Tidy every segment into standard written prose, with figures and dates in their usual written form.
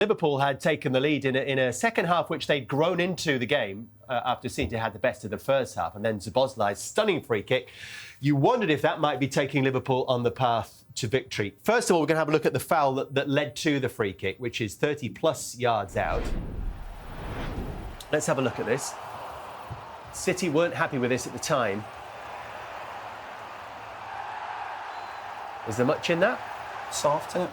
Liverpool had taken the lead in a second half, which they'd grown into the game after City had the best of the first half, and then Szoboszlai's stunning free kick. You wondered if that might be taking Liverpool on the path to victory. First of all, we're going to have a look at the foul that led to the free kick, which is 30-plus yards out. Let's have a look at this. City weren't happy with this at the time. Is there much in that? Soft, isn't it?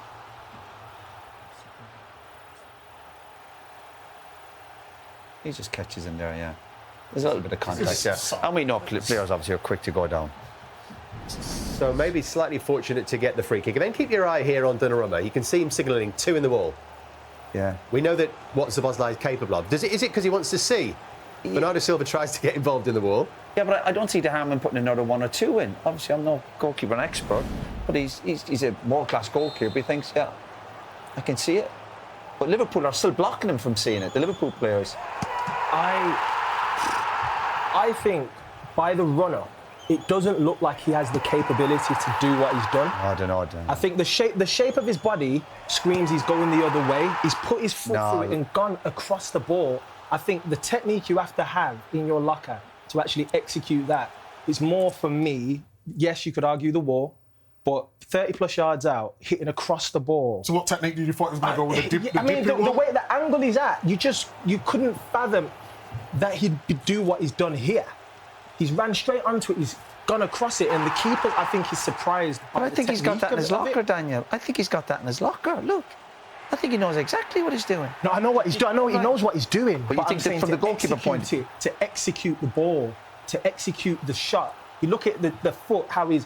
He just catches him there, yeah. There's a little bit of contact there. And we know players obviously are quick to go down. So maybe slightly fortunate to get the free kick. And then keep your eye here on Donnarumma. You can see him signalling 2 in the wall. Yeah. We know that what Szoboszlai is capable of. Is it because he wants to see? Yeah. Bernardo Silva tries to get involved in the wall. Yeah, but I don't see the harm in putting another 1 or 2 in. Obviously, I'm no goalkeeper expert, but he's a world-class goalkeeper. He thinks, yeah, I can see it. But Liverpool are still blocking him from seeing it, the Liverpool players. I think by the run-up, it doesn't look like he has the capability to do what he's done. I don't know. I think the shape of his body screams he's going the other way. He's put his foot through it and gone across the ball. I think the technique you have to have in your locker to actually execute that is more for me. Yes, you could argue the wall, but 30-plus yards out, hitting across the ball. So what technique did you thought he was going to go with? The way the angle he's at, you couldn't fathom that he'd do what he's done here. He's ran straight onto it. He's gone across it, and the keeper, I think, is surprised. But I think he's got that in his locker, Daniel. I think he's got that in his locker. Look, I think he knows exactly what he's doing. No, I know what he's doing. I know he knows what he's doing. But you think that from the goalkeeper point, to execute the ball, to execute the shot. You look at the foot, how he's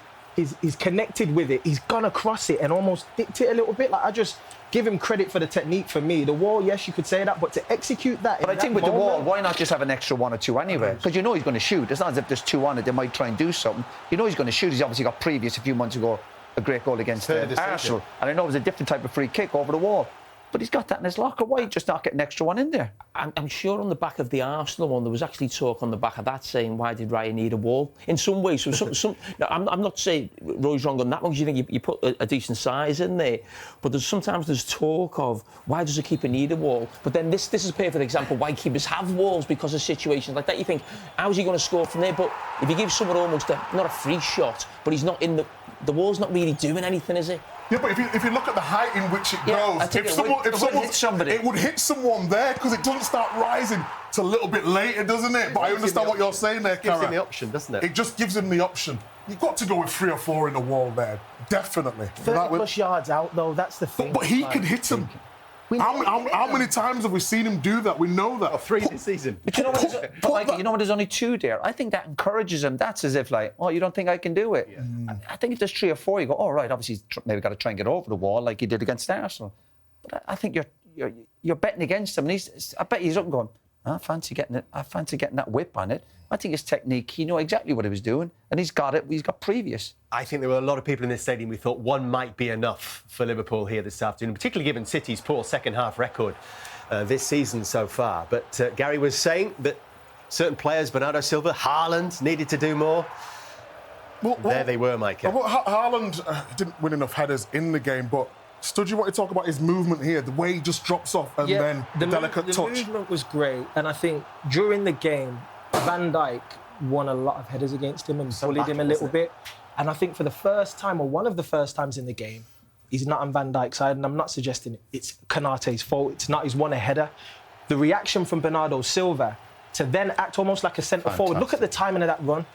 connected with it. He's gone across it and almost dipped it a little bit. Like, I just give him credit for the technique. For me, the wall, yes, you could say that, but to execute that. But I think with the wall, why not just have an extra 1 or 2 anyway? Because you know he's going to shoot. It's not as if there's 2 on it. They might try and do something. You know he's going to shoot. He's obviously got previous a few months ago a great goal against Arsenal, and I know it was a different type of free kick over the wall. But he's got that in his locker. Why just not get an extra 1 in there? I'm sure on the back of the Arsenal one, there was actually talk on the back of that saying, why did Ryan need a wall? In some ways, so now, I'm not saying Roy's wrong on that one, because you think you put a decent size in there. But sometimes there's talk of, why does a keeper need a wall? But then this is a perfect example why keepers have walls, because of situations like that. You think, how's he going to score from there? But if you give someone almost not a free shot, but he's not in the wall's not really doing anything, is it? Yeah, but if you look at the height in which it goes, if someone hit somebody, it would hit someone there, because it doesn't start rising till a little bit later, doesn't it? But I understand what you're saying there, Carragher. It gives him the option, doesn't it? It just gives him the option. You've got to go with 3 or 4 in the wall there, definitely. 30-plus yards out, though, that's the thing. But he can hit them. How many times have we seen him do that? We know that. 3 this season. But you know what? There's only 2 there. I think that encourages him. That's as if like, oh, you don't think I can do it? Yeah. I think if there's 3 or 4, you go, oh right, obviously he's maybe got to try and get over the wall like he did against Arsenal. But I think you're betting against him, and I bet he's up and going, I fancy getting it. I fancy getting that whip on it. I think his technique, he knew exactly what he was doing, and he's got it. He's got previous. I think there were a lot of people in this stadium who thought 1 might be enough for Liverpool here this afternoon, particularly given City's poor second-half record this season so far. But Gary was saying that certain players, Bernardo Silva, Haaland, needed to do more. There they were, Micah. Haaland didn't win enough headers in the game, but Sturridge, you want to talk about his movement here, the way he just drops off and then the delicate touch. The movement was great, and I think during the game, Van Dijk won a lot of headers against him and bullied him a little bit. And I think for the first time, or one of the first times in the game, he's not on Van Dijk's side, and I'm not suggesting it's Konaté's fault. It's not. He's won a header. The reaction from Bernardo Silva to then act almost like a centre-forward. Look at the timing of that run.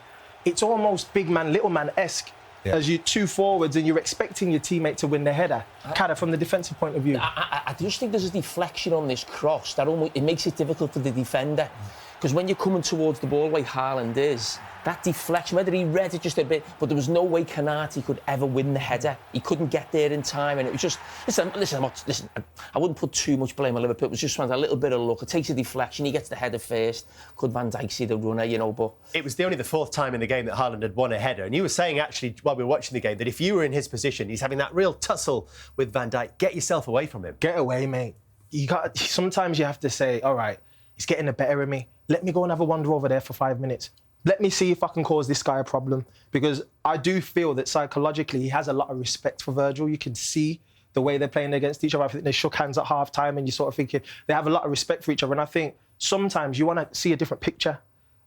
It's almost big man, little man-esque. Yeah. As you 2 forwards and you're expecting your teammate to win the header. Cara, from the defensive point of view. I just think there's a deflection on this cross that it makes it difficult for the defender. Because when you're coming towards the ball like Haaland is, that deflection, whether he read it just a bit, but there was no way Konaté could ever win the header. He couldn't get there in time, and it was just... Listen, I wouldn't put too much blame on Liverpool. It was just a little bit of luck. It takes a deflection, he gets the header first. Could Van Dijk see the runner, but... It was only the 4th time in the game that Haaland had won a header, and you were saying, actually, while we were watching the game, that if you were in his position, he's having that real tussle with Van Dijk. Get yourself away from him. Get away, mate. Sometimes you have to say, all right, he's getting the better of me. Let me go and have a wander over there for 5 minutes. Let me see if I can cause this guy a problem. Because I do feel that psychologically he has a lot of respect for Virgil. You can see the way they're playing against each other. I think they shook hands at half-time and you're sort of thinking they have a lot of respect for each other. And I think sometimes you want to see a different picture.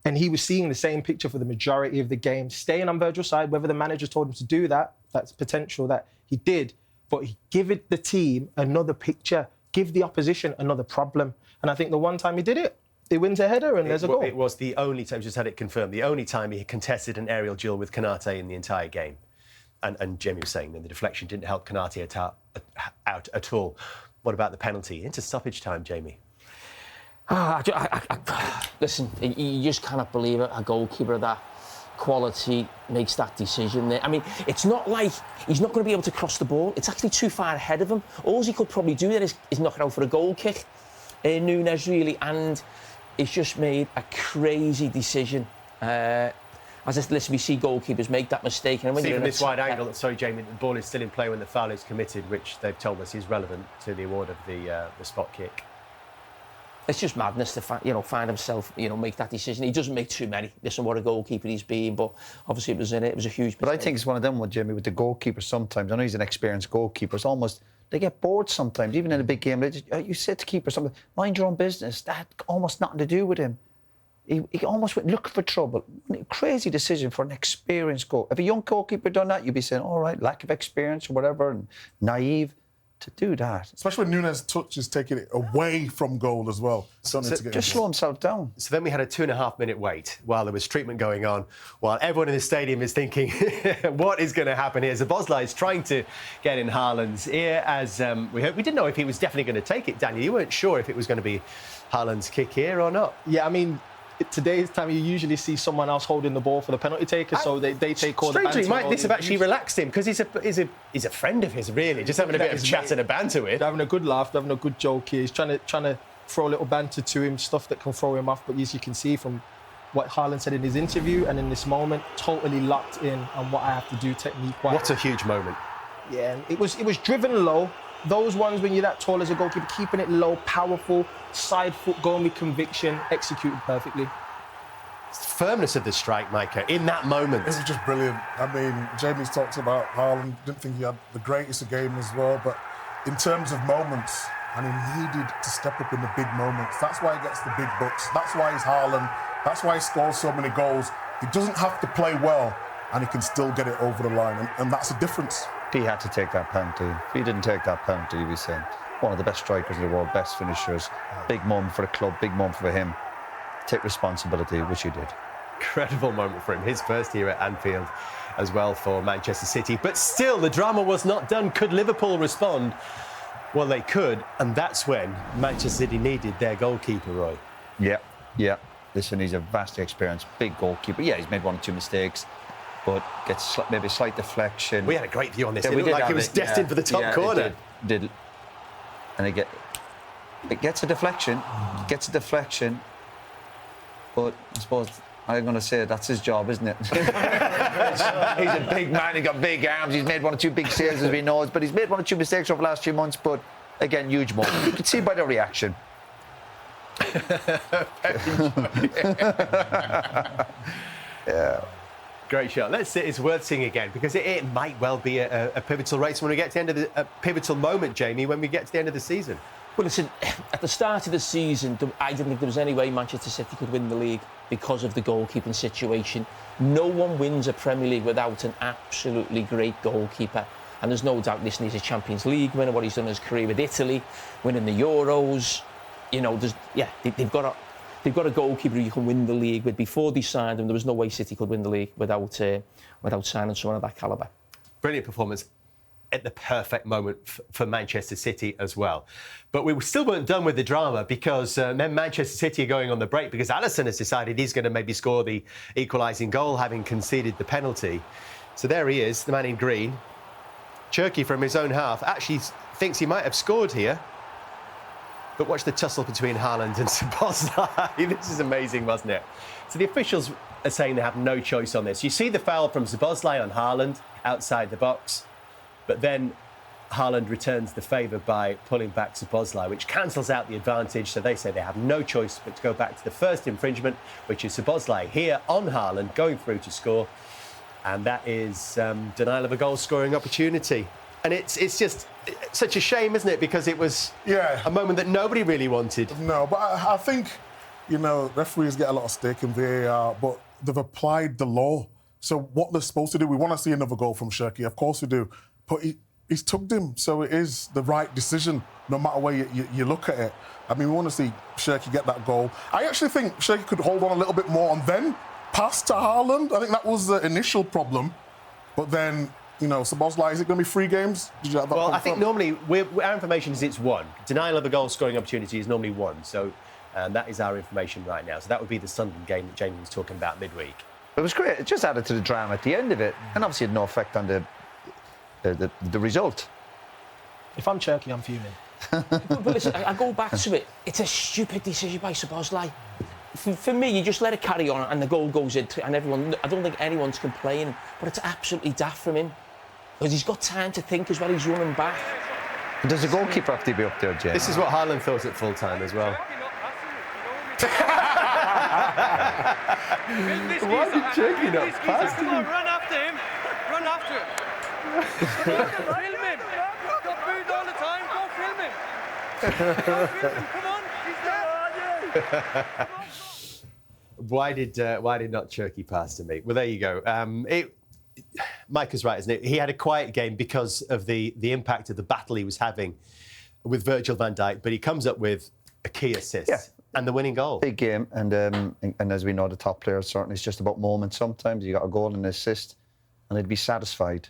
And he was seeing the same picture for the majority of the game, staying on Virgil's side, whether the manager told him to do that, that's potential that he did. But he give the team another picture, give the opposition another problem. And I think the one time he did it, he wins a header and there's a goal. It was the only time, just had it confirmed, the only time he contested an aerial duel with Konate in the entire game. And Jamie was saying that the deflection didn't help Konate out at all. What about the penalty? Into stoppage time, Jamie. Listen, you just cannot believe it. A goalkeeper of that quality makes that decision there. I mean, it's not like he's not going to be able to cross the ball. It's actually too far ahead of him. All he could probably do there is knock it out for a goal kick. Nunes, really, and he's just made a crazy decision. Listen, we see goalkeepers make that mistake. And when see from this wide angle, sorry, Jamie, the ball is still in play when the foul is committed, which they've told us is relevant to the award of the spot kick. It's just madness to find himself, make that decision. He doesn't make too many. Listen, what a goalkeeper he's been, but obviously it was a huge mistake. But I think it's one of them, Jimmy, with the goalkeeper sometimes. I know he's an experienced goalkeeper. It's almost, they get bored sometimes, even in a big game. You say to keeper something, mind your own business. That had almost nothing to do with him. He almost went looking for trouble. Crazy decision for an experienced goal. If a young goalkeeper done that, you'd be saying, all right, lack of experience or whatever, and naive. To do that. Especially when Nunes' touch is taking it away from goal as well. Just slow himself down. So then we had a 2.5-minute wait while there was treatment going on, while everyone in the stadium is thinking, what is going to happen here? Szoboszlai is trying to get in Haaland's ear as we heard. We didn't know if he was definitely going to take it, Daniel. You weren't sure if it was going to be Haaland's kick here or not. Yeah, I mean, today's time you usually see someone else holding the ball for the penalty taker, so they take all the banter. Strangely, might this have actually relaxed him because he's a friend of his, really, just having a bit of chat and a banter with. They're having a good laugh, they're having a good joke here. He's trying to throw a little banter to him, stuff that can throw him off. But as you can see from what Haaland said in his interview and in this moment, totally locked in on what I have to do technique-wise. What a huge moment. Yeah, it was driven low. Those ones when you're that tall as a goalkeeper, keeping it low, powerful, side foot going with conviction, executed perfectly. Firmness of the strike, Micah, in that moment. It was just brilliant. I mean, Jamie's talked about Haaland, didn't think he had the greatest of game as well, but in terms of moments, and he needed to step up in the big moments. That's why he gets the big bucks. That's why he's Haaland. That's why he scores so many goals. He doesn't have to play well, and he can still get it over the line, and that's a difference. He had to take that penalty. If he didn't take that penalty, he'd be saying, one of the best strikers in the world, best finishers, big moment for the club, big moment for him. Take responsibility, which he did. Incredible moment for him. His first year at Anfield as well for Manchester City. But still, the drama was not done. Could Liverpool respond? Well, they could, and that's when Manchester City needed their goalkeeper, Roy. Yeah. Listen, he's a vastly experienced, big goalkeeper. Yeah, he's made one or two mistakes, but gets maybe a slight deflection. We had a great view on this. It looked like it was destined for the top corner. It did. And it gets a deflection. But I suppose I'm going to say that's his job, isn't it? He's a big man, he's got big arms, he's made one or two big saves, as we know, but he's made one or two mistakes over the last few months, but again, huge moment. You can see by the reaction. Yeah. Great shot. Let's see, it's worth seeing again because it might well be a pivotal race when we get to the end of a pivotal moment, Jamie, when we get to the end of the season. Well, listen, at the start of the season, I didn't think there was any way Manchester City could win the league because of the goalkeeping situation. No one wins a Premier League without an absolutely great goalkeeper. And there's no doubt, listen, he's a Champions League winner, what he's done in his career with Italy, winning the Euros. You know, they've got a goalkeeper who you can win the league with. Before they signed him, there was no way City could win the league without signing someone of that calibre. Brilliant performance at the perfect moment for Manchester City as well. But we still weren't done with the drama because then Manchester City are going on the break because Alisson has decided he's going to maybe score the equalising goal, having conceded the penalty. So there he is, the man in green. Cherky from his own half actually thinks he might have scored here. But watch the tussle between Haaland and Szoboszlai. This is amazing, wasn't it? So the officials are saying they have no choice on this. You see the foul from Szoboszlai on Haaland outside the box. But then Haaland returns the favour by pulling back Szoboszlai, which cancels out the advantage. So they say they have no choice but to go back to the first infringement, which is Szoboszlai here on Haaland, going through to score. And that is denial of a goal-scoring opportunity. And it's just such a shame, isn't it? Because it was a moment that nobody really wanted. No, but I think, referees get a lot of stake in VAR, but they've applied the law. So what they're supposed to do, we want to see another goal from Shirky, of course we do, but he's tugged him, so it is the right decision, no matter where you look at it. I mean, we want to see Shirky get that goal. I actually think Shirky could hold on a little bit more and then pass to Haaland. I think that was the initial problem, but then... Szoboszlai, is it going to be 3 games? Did you have that well, confirmed? I think normally our information is it's 1. Denial of a goal scoring opportunity is normally 1. So that is our information right now. So that would be the Sunderland game that Jamie was talking about midweek. It was great. It just added to the drama at the end of it, and obviously had no effect on the result. If I'm Cherky, I'm fuming. But listen, I go back to it. It's a stupid decision by Szoboszlai. For me, you just let it carry on and the goal goes in, and everyone. I don't think anyone's complaining, but it's absolutely daft from him because he's got time to think as well. He's running back. Does the goalkeeper have to be up there, Jay? This is what Haaland thought at full time as well. Why did Cherky not pass him? Come on, run after him. Run after him. Film him. Got booed all the time. Go film him. Go film him. Come on. He's there. Why did not Cherky pass to me? Well, there you go. Micah's right, isn't it? He had a quiet game because of the impact of the battle he was having with Virgil van Dijk, but he comes up with a key assist and the winning goal. Big game, and as we know, the top players certainly it's just about moments. Sometimes you got a goal and an assist, and they'd be satisfied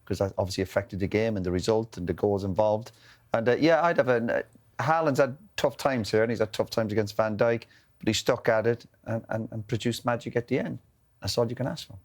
because that obviously affected the game and the result and the goals involved. And I'd have Haaland's had tough times here, and he's had tough times against Van Dijk, but he stuck at it and produced magic at the end. That's all you can ask for.